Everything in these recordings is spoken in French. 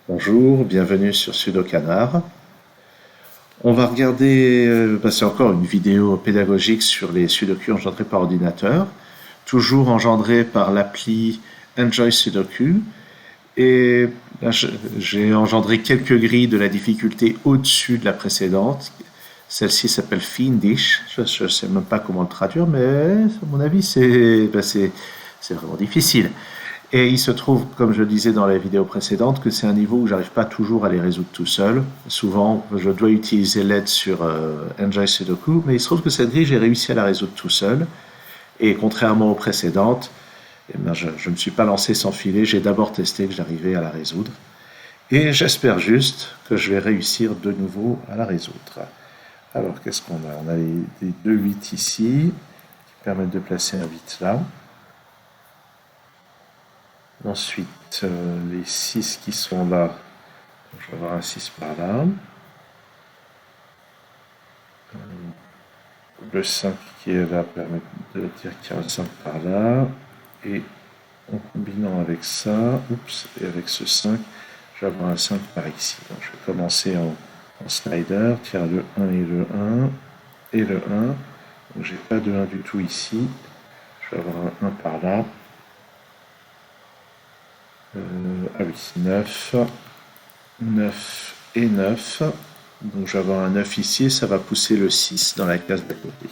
Bonjour, bienvenue sur Sudokanar. On va regarder, c'est encore une vidéo pédagogique sur les sudoku engendrés par ordinateur, toujours engendrés par l'appli Enjoy Sudoku. Et là, j'ai engendré quelques grilles de la difficulté au-dessus de la précédente. Celle-ci s'appelle Fiendish. Je ne sais même pas comment le traduire, mais à mon avis, c'est vraiment difficile. Et il se trouve, comme je le disais dans la vidéo précédente, que c'est un niveau où j'arrive pas toujours à les résoudre tout seul. Souvent, je dois utiliser l'aide sur Enjoy Sudoku, mais il se trouve que cette grille, j'ai réussi à la résoudre tout seul. Et contrairement aux précédentes, eh ben, je ne me suis pas lancé sans filet, j'ai d'abord testé que j'arrivais à la résoudre. Et j'espère juste que je vais réussir de nouveau à la résoudre. Alors, qu'est-ce qu'on a? On a les deux 8 ici, qui permettent de placer un 8 là. Ensuite, les 6 qui sont là, je vais avoir un 6 par là. Le 5 qui est là permet de dire qu'il y a un 5 par là. Et en combinant avec ça, et avec ce 5, je vais avoir un 5 par ici. Donc je vais commencer en slider, tiens le 1 et le 1, et le 1. Donc j'ai pas de 1 du tout ici. Je vais avoir un 1 par là. Ah oui, 9. 9 et 9. Donc je vais avoir un 9 ici et ça va pousser le 6 dans la case d'à côté.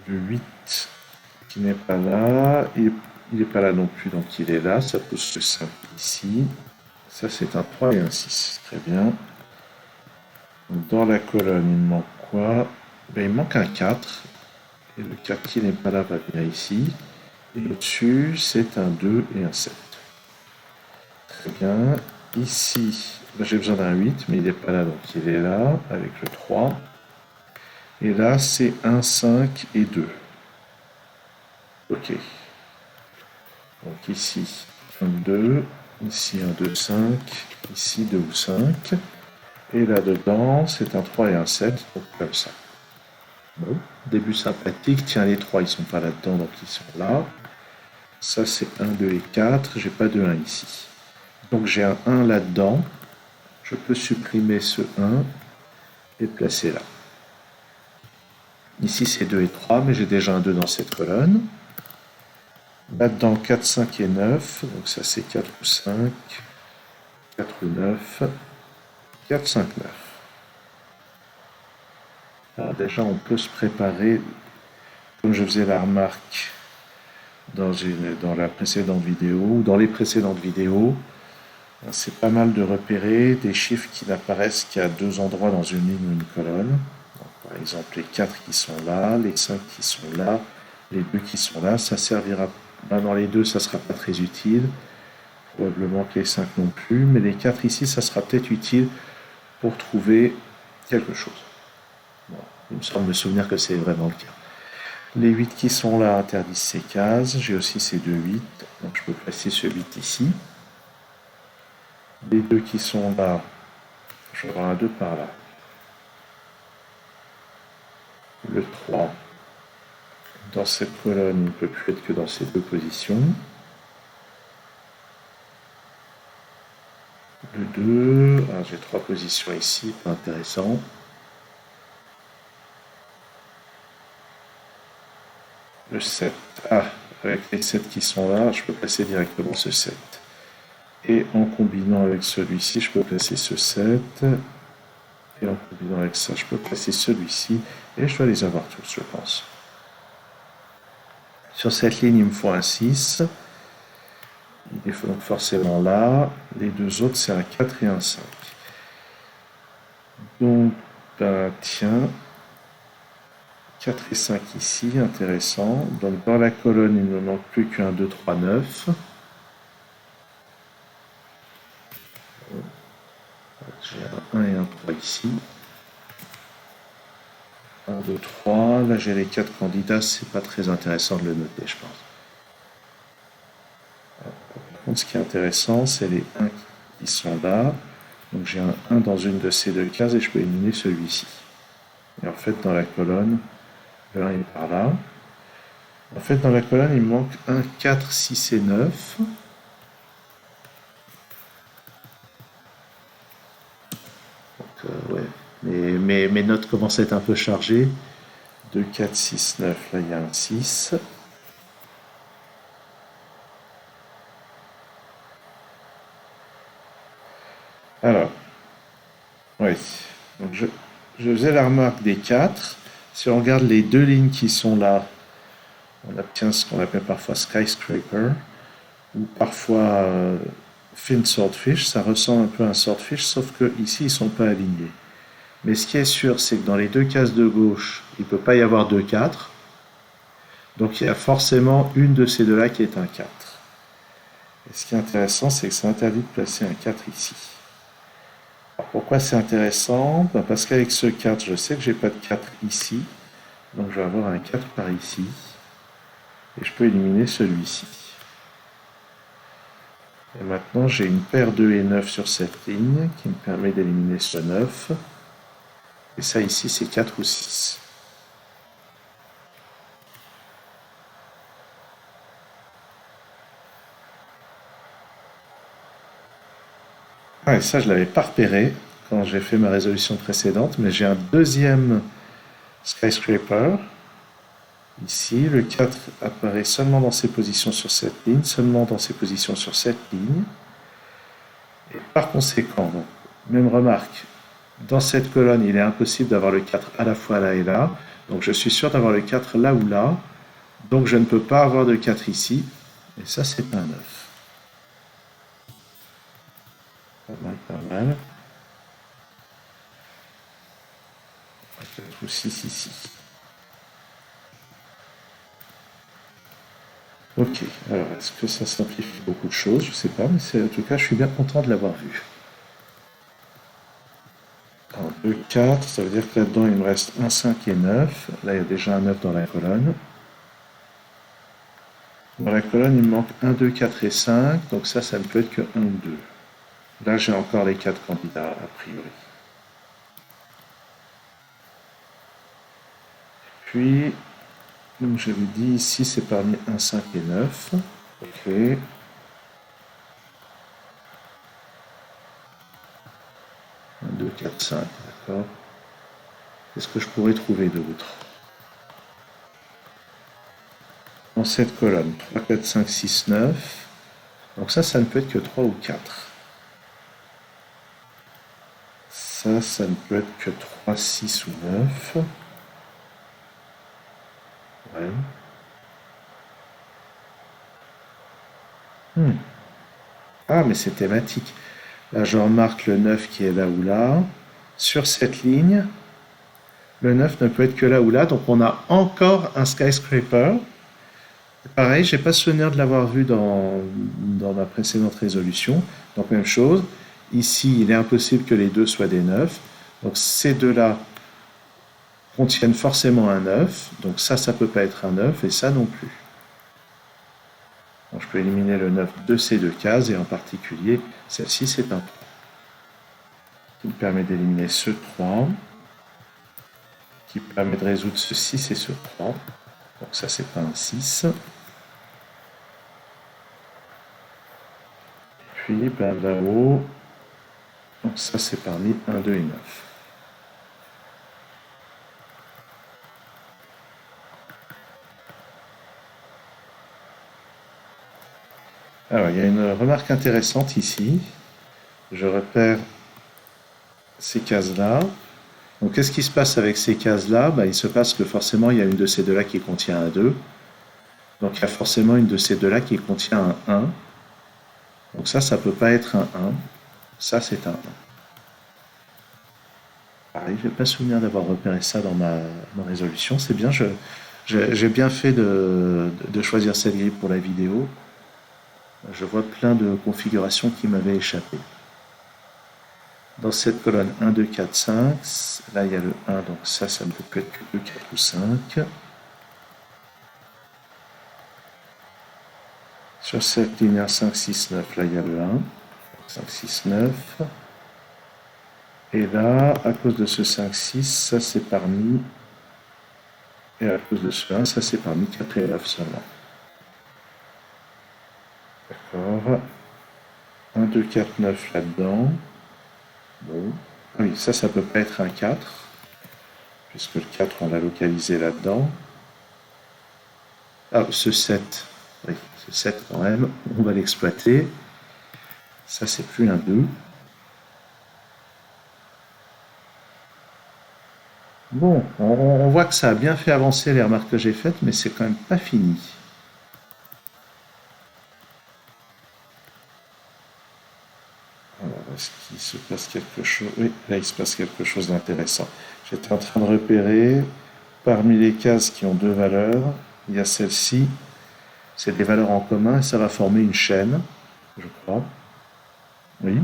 Le 8 qui n'est pas là, il n'est pas là non plus, donc il est là, ça pousse le 5 ici. Ça c'est un 3 et un 6, très bien. Donc, dans la colonne, il me manque quoi? Il manque un 4, et le 4 qui n'est pas là va venir ici. Et au-dessus, c'est un 2 et un 7. Très bien. Ici, j'ai besoin d'un 8, mais il n'est pas là, donc il est là, avec le 3. Et là, c'est un 5 et 2. Ok. Donc ici, un 2, ici un 2, 5, ici 2 ou 5. Et là-dedans, c'est un 3 et un 7, donc comme ça. Bon, début sympathique. Tiens, les 3, ils sont pas là-dedans, donc ils sont là. Ça, c'est 1, 2 et 4. J'ai pas de 1 ici. Donc j'ai un 1 là-dedans. Je peux supprimer ce 1 et le placer là. Ici, c'est 2 et 3, mais j'ai déjà un 2 dans cette colonne. Là-dedans, 4, 5 et 9. Donc ça, c'est 4 ou 5. 4 ou 9. 4, 5, 9. Alors déjà, on peut se préparer, comme je faisais la remarque dans la précédente vidéo, ou dans les précédentes vidéos, c'est pas mal de repérer des chiffres qui n'apparaissent qu'à deux endroits dans une ligne ou une colonne. Donc, par exemple, les 4 qui sont là, les 5 qui sont là, les 2 qui sont là, ça servira. Dans les 2, ça ne sera pas très utile. Probablement que les 5 non plus, mais les 4 ici, ça sera peut-être utile pour trouver quelque chose. Bon, il me semble me souvenir que c'est vraiment le cas. Les 8 qui sont là interdisent ces cases. J'ai aussi ces deux 8, donc je peux placer ce 8 ici. Les 2 qui sont là, je vais avoir un 2 par là. Le 3, dans cette colonne, il ne peut plus être que dans ces deux positions. Le 2, j'ai 3 positions ici, pas intéressant. Le 7, avec les 7 qui sont là, je peux placer directement ce 7. Et en combinant avec celui-ci, je peux placer ce 7. Et en combinant avec ça, je peux placer celui-ci. Et je dois les avoir tous, je pense. Sur cette ligne, il me faut un 6. Il faut donc forcément là. Les deux autres, c'est un 4 et un 5. Donc, tiens, 4 et 5 ici, intéressant. Donc, dans la colonne, il ne me manque plus qu'un 2, 3, 9. J'ai un 1 et un 3 ici. 1, 2, 3. Là, j'ai les 4 candidats. C'est pas très intéressant de le noter, je pense. Par contre, ce qui est intéressant, c'est les 1 qui sont là. Donc, j'ai un 1 dans une de ces deux cases et je peux éliminer celui-ci. Et en fait, dans la colonne, le 1 est par là. En fait, dans la colonne, il me manque 1, 4, 6 et 9. mes notes commencent à être un peu chargées. 2, 4, 6, 9, là il y a un 6. Alors, oui. Donc je faisais la remarque des 4. Si on regarde les deux lignes qui sont là, on obtient ce qu'on appelle parfois skyscraper, ou parfois fin swordfish. Ça ressemble un peu à un swordfish, sauf que ici ils ne sont pas alignés. Mais ce qui est sûr, c'est que dans les deux cases de gauche, il ne peut pas y avoir deux 4. Donc il y a forcément une de ces deux-là qui est un 4. Et ce qui est intéressant, c'est que c'est interdit de placer un 4 ici. Alors pourquoi c'est intéressant? Parce qu'avec ce 4, je sais que j'ai pas de 4 ici. Donc je vais avoir un 4 par ici. Et je peux éliminer celui-ci. Et maintenant, j'ai une paire 2 et 9 sur cette ligne qui me permet d'éliminer ce 9. Et ça ici, c'est 4 ou 6. Ah, et ça, je ne l'avais pas repéré quand j'ai fait ma résolution précédente, mais j'ai un deuxième skyscraper. Ici, le 4 apparaît seulement dans ses positions sur cette ligne, seulement dans ses positions sur cette ligne. Et par conséquent, donc, même remarque, dans cette colonne, il est impossible d'avoir le 4 à la fois là et là. Donc je suis sûr d'avoir le 4 là ou là. Donc je ne peux pas avoir de 4 ici. Et ça, c'est un 9. Pas mal, pas mal. 4 ou 6 ici. Ok, alors est-ce que ça simplifie beaucoup de choses? Je ne sais pas, mais en tout cas, je suis bien content de l'avoir vu. Alors, 2, 4, ça veut dire que là-dedans, il me reste un 5 et 9. Là, il y a déjà un 9 dans la colonne. Dans la colonne, il me manque 1, 2, 4 et 5, donc ça ne peut être que 1 ou 2. Là, j'ai encore les 4 candidats, a priori. Puis, comme je vous dis, ici, c'est parmi 1, 5 et 9. Ok. 1, 2, 4, 5, d'accord. Qu'est-ce que je pourrais trouver d'autre? Dans cette colonne, 3, 4, 5, 6, 9. Donc ça ne peut être que 3 ou 4. Ça ne peut être que 3, 6 ou 9. Ouais. Ah, mais c'est thématique. Là, je remarque le 9 qui est là ou là. Sur cette ligne, le 9 ne peut être que là ou là. Donc, on a encore un skyscraper. Pareil, j'ai pas souvenir de l'avoir vu dans ma précédente résolution. Donc, même chose. Ici, il est impossible que les deux soient des 9. Donc, ces deux-là contiennent forcément un 9. Donc, ça peut pas être un 9 et ça non plus. Donc, je peux éliminer le 9 de ces deux cases et en particulier, celle-ci, c'est un 3. Qui me permet d'éliminer ce 3. Qui permet de résoudre ce 6 et ce 3. Donc, ça, c'est pas un 6. Puis, ben, là-haut, donc ça, c'est parmi 1, 2 et 9. Alors, il y a une remarque intéressante ici. Je repère ces cases-là. Donc, qu'est-ce qui se passe avec ces cases-là? Il se passe que forcément, il y a une de ces deux-là qui contient un 2. Donc, il y a forcément une de ces deux-là qui contient un 1. Donc, ça ne peut pas être un 1. Ça, c'est un 1. Pareil, je n'ai pas souvenir d'avoir repéré ça dans ma résolution. C'est bien, j'ai bien fait de choisir cette grille pour la vidéo. Je vois plein de configurations qui m'avaient échappé. Dans cette colonne 1, 2, 4, 5, là il y a le 1, donc ça ne peut que être que 2, 4 ou 5. Sur cette ligne 1, 5, 6, 9, là il y a le 1, 5, 6, 9. Et là, à cause de ce 5, 6, ça c'est parmi, et à cause de ce 1, ça c'est parmi 4 et 9 seulement. D'accord. 1, 2, 4, 9 là-dedans. Bon. Ah oui, ça peut pas être un 4. puisque le 4, on l'a localisé là-dedans. Ah, ce 7, oui, ce 7 quand même, on va l'exploiter. Ça, c'est plus un 2. Bon, on voit que ça a bien fait avancer les remarques que j'ai faites, mais c'est quand même pas fini. Alors, est-ce qu'il se passe quelque chose? Oui, là, il se passe quelque chose d'intéressant. J'étais en train de repérer, parmi les cases qui ont deux valeurs, il y a celle-ci, c'est des valeurs en commun, et ça va former une chaîne, je crois. Oui.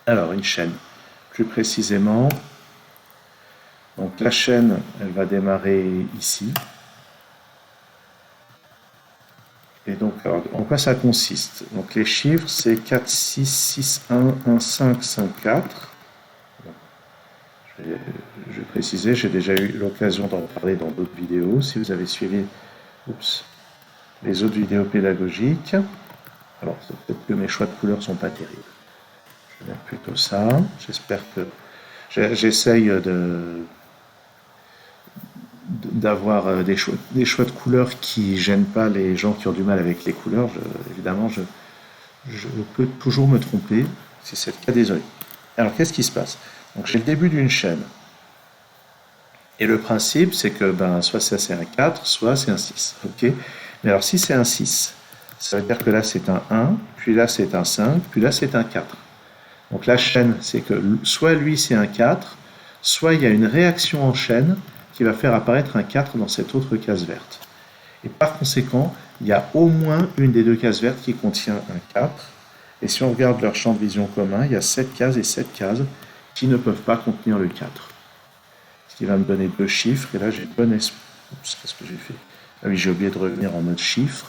Alors, une chaîne. Plus précisément, donc la chaîne, elle va démarrer ici. Et donc, alors, en quoi ça consiste? Donc, les chiffres, c'est 4, 6, 6, 1, 1, 5, 5, 4. Je vais préciser, j'ai déjà eu l'occasion d'en parler dans d'autres vidéos. Si vous avez suivi les autres vidéos pédagogiques, alors peut-être que mes choix de couleurs sont pas terribles. Je vais mettre plutôt ça. J'espère que j'essaye d'avoir des choix de couleurs qui gênent pas les gens qui ont du mal avec les couleurs. Évidemment, je peux toujours me tromper. Si c'est le cas, désolé. Alors, qu'est-ce qui se passe? Donc, j'ai le début d'une chaîne. Et le principe, c'est que soit c'est un 4, soit c'est un 6. Ok. Mais alors, si c'est un 6, ça veut dire que là, c'est un 1, puis là, c'est un 5, puis là, c'est un 4. Donc, la chaîne, c'est que soit lui, c'est un 4, soit il y a une réaction en chaîne qui va faire apparaître un 4 dans cette autre case verte. Et par conséquent, il y a au moins une des deux cases vertes qui contient un 4. Et si on regarde leur champ de vision commun, il y a 7 cases et 7 cases qui ne peuvent pas contenir le 4. Ce qui va me donner deux chiffres. Et là, j'ai bon espoir. Qu'est-ce que j'ai fait? Ah oui, j'ai oublié de revenir en mode chiffre.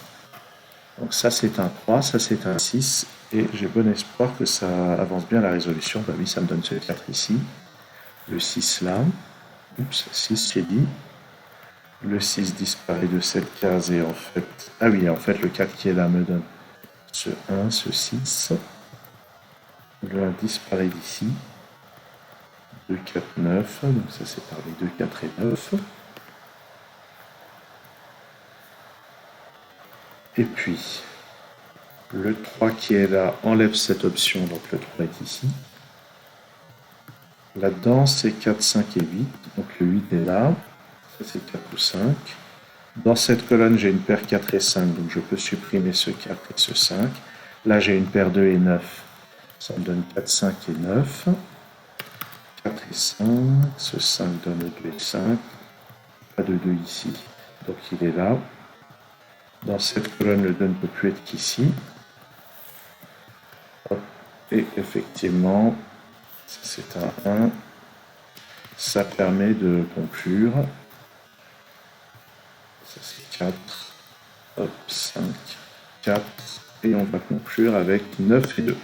Donc ça, c'est un 3, ça, c'est un 6. Et j'ai bon espoir que ça avance bien la résolution. Bah oui, ça me donne ce 4 ici. Le 6 là. Oups, 6, c'est dit. Le 6 disparaît de cette case et en fait... Ah oui, en fait, le 4 qui est là me donne ce 1, ce 6. Le 1 disparaît d'ici. 2, 4, 9. Donc ça, c'est par les 2, 4 et 9. Et puis, le 3 qui est là enlève cette option, donc le 3 est ici. Là-dedans, c'est 4, 5 et 8. Donc le 8 est là. Ça, c'est 4 ou 5. Dans cette colonne, j'ai une paire 4 et 5, donc je peux supprimer ce 4 et ce 5. Là, j'ai une paire 2 et 9. Ça me donne 4, 5 et 9. 4 et 5. Ce 5 donne 2 et 5. Pas de 2 ici. Donc il est là. Dans cette colonne, le 2 ne peut plus être qu'ici. Et effectivement, c'est un 1. Ça permet de conclure. Ça c'est 4. Hop, 5, 4. Et on va conclure avec 9 et 2.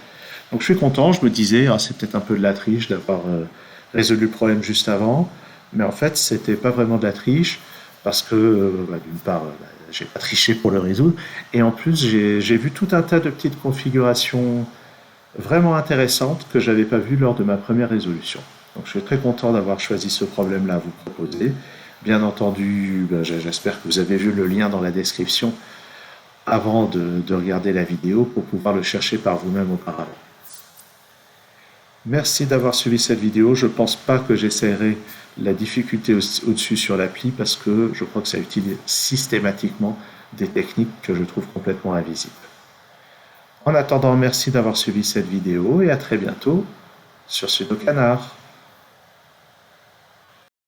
Donc je suis content, je me disais, c'est peut-être un peu de la triche d'avoir résolu le problème juste avant. Mais en fait, c'était pas vraiment de la triche. Parce que, d'une part, j'ai pas triché pour le résoudre. Et en plus, j'ai vu tout un tas de petites configurations vraiment intéressantes que j'avais pas vues lors de ma première résolution. Donc je suis très content d'avoir choisi ce problème-là à vous proposer. Bien entendu, j'espère que vous avez vu le lien dans la description avant de regarder la vidéo pour pouvoir le chercher par vous-même auparavant. Merci d'avoir suivi cette vidéo. Je ne pense pas que j'essaierai la difficulté au-dessus sur l'appli parce que je crois que ça utilise systématiquement des techniques que je trouve complètement invisibles. En attendant, merci d'avoir suivi cette vidéo et à très bientôt sur Pseudo Canard.